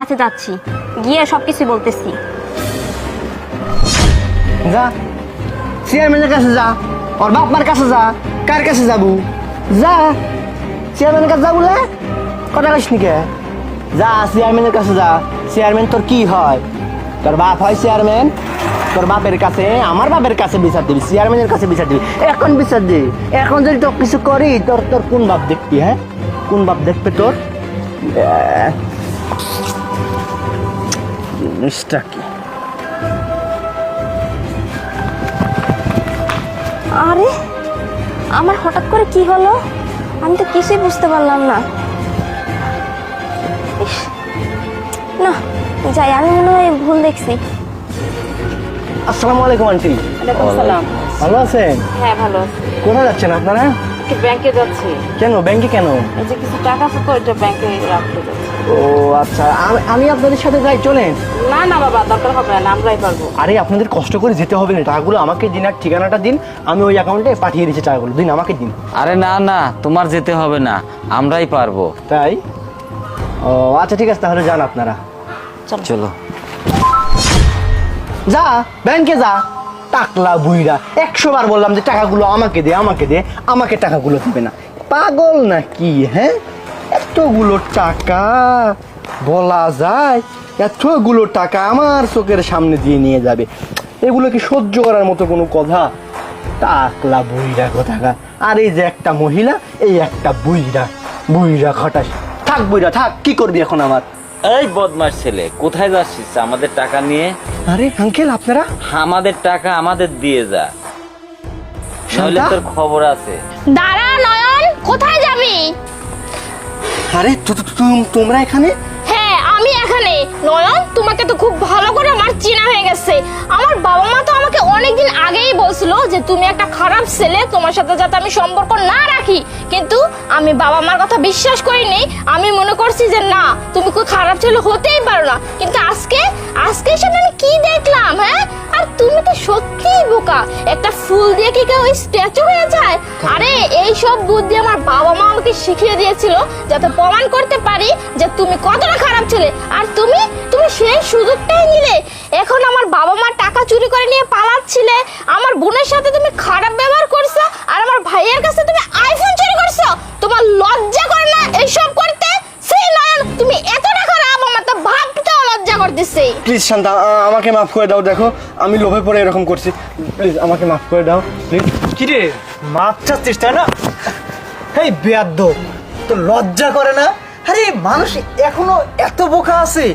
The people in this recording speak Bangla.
কাছে যাচ্ছি, গিয়ে সবকিছু বলতেছি। যা চেয়ারম্যানের কাছে যা, ওর বাপ মার কাছে যা, কার কাছে যাবো? যা চেয়ারম্যানের কাছে যা বলে কথা কইস নি কে? যা চেয়ারম্যানের কাছে যা। চেয়ারম্যান তোর কি হয়? তোর বাপ হয় চেয়ারম্যান। তোর বাপের কাছে, আমার বাপের কাছে বিচার দিবি, চেয়ারম্যানের কাছে বিচার দিবি। এখন বিচার দিবি। এখন যদি তোর কিছু করি, তোর তোর কোন বাপ দেখবি? হ্যাঁ, কোন বাপ দেখবে তোর? জিনিসটা কি? আরে আমার হঠাৎ করে কি হলো, আমি তো কিছুই বুঝতে পারলাম না। ইস, না যাই, আমি মনে হয় ভুল দেখছি। আসসালামু আলাইকুম আন্টি। ওয়ালাইকুম সালাম। ভালো আছেন? হ্যাঁ ভালো আছি। কোথায় যাচ্ছেন আপনারা? একটু ব্যাংকে যাচ্ছি। কেন ব্যাংকে কেন? এই যে কিছু টাকা থাকো, এটা ব্যাংকে রাখতে যাচ্ছি। ও আচ্ছা, আমি আপনাদের সাথে যাই, চলেন। না না বাবা, দরকার হবে না, আমরাই পারবো। আরে আপনাদের কষ্ট করে যেতে হবে না, টাকাগুলো আমাকে দিন আর ঠিকানাটা দিন, আমি ওই অ্যাকাউন্টে পাঠিয়ে দিচ্ছি টাকাগুলো। দিন, আমাকে দিন। আরে না না, তোমার যেতে হবে না, আমরাই পারবো। তাই? ও আচ্ছা ঠিক আছে, তাহলে যান আপনারা। চলো। যা ব্যাংকে যা। টাকলা বুইরা 100 বার বললাম যে টাকাগুলো আমাকে দে, আমাকে দে, আমাকে টাকাগুলো দিবে না। পাগল নাকি? হ্যাঁ, এতগুলো টাকা বলা যায়? এতগুলো টাকা আমার চোখের সামনে দিয়ে নিয়ে যাবে? এগুলো কি সহ্য করার মতো কোনো কথা? টাকলা বুইরা কোথাকা। আর এই যে একটা মহিলা, এই একটা বুইরা, বুইরা খটাস। থাক বুইরা থাক, কি করবি এখন আমার? এই বদমাস ছেলে, কোথায় যাচ্ছিস আমাদের টাকা নিয়ে? আরে আঙ্কেল আপনারা? আমাদের টাকা আমাদের দিয়ে যা, নইলে শান্তা? তোর খবর আছে। দাঁড়া নয়ন, কোথায় যাবি? আরে তোমরা এখানে? হ্যাঁ আমি এখানে। নয়ন, তোমাকে তো খুব ভালো করে আমার চেনা হয়ে গেছে। আমার বাবা মা তো আমাকে অনেকদিন আগেই বলছিল যে তুমি একটা খারাপ ছেলে, তোমার সাথে যাতে আমি সম্পর্ক না রাখি। কিন্তু আমি বাবা মার কথা বিশ্বাস করিনি। আমি মনে করছি যে না, তুমি খুব খারাপ ছেলে হতেই পারো না। কিন্তু আজকে সামনে আমি কি দেখলাম? হ্যাঁ, আর তুমি তো সত্যিই বোকা। একটা ফুল দিয়ে কি কেউ স্ট্যাচু হয়ে যায়? আরে এই সব বুদ্ধি আমার বাবা মা আমাকে শিখিয়ে দিয়েছিল, যাতে প্রমাণ করতে পারি যে তুমি কতটা খারাপ ছেলে। আর তুমি সেই সুযোগটাই নিলে। এখন আমার বাবা মা টাকা চুরি করে নিয়ে পালাচ্ছিলে, আমার বোনের সাথে তুমি খারাপ ব্যবহার করছো, আর আমার ভাইয়ের কাছে তুমি আইফোন চুরি করছো। তোমার লজ্জা করে না এইসব করতে? সেই নয়ন, তুমি এতটা খারাপ, আমার তো ভাবতেও লজ্জা করতেছে। প্লিজ শান্তা, আমাকে মাফ করে দাও। দেখো আমি লোভে পড়ে এরকম করছি, প্লিজ আমাকে মাফ করে দাও প্লিজ। কি রে, মাপ চাচ্ছিস তাই না? এই বেয়াদ্দপ, তো লজ্জা করে না? আরে মানুষ এখনো এত বোকা আছে।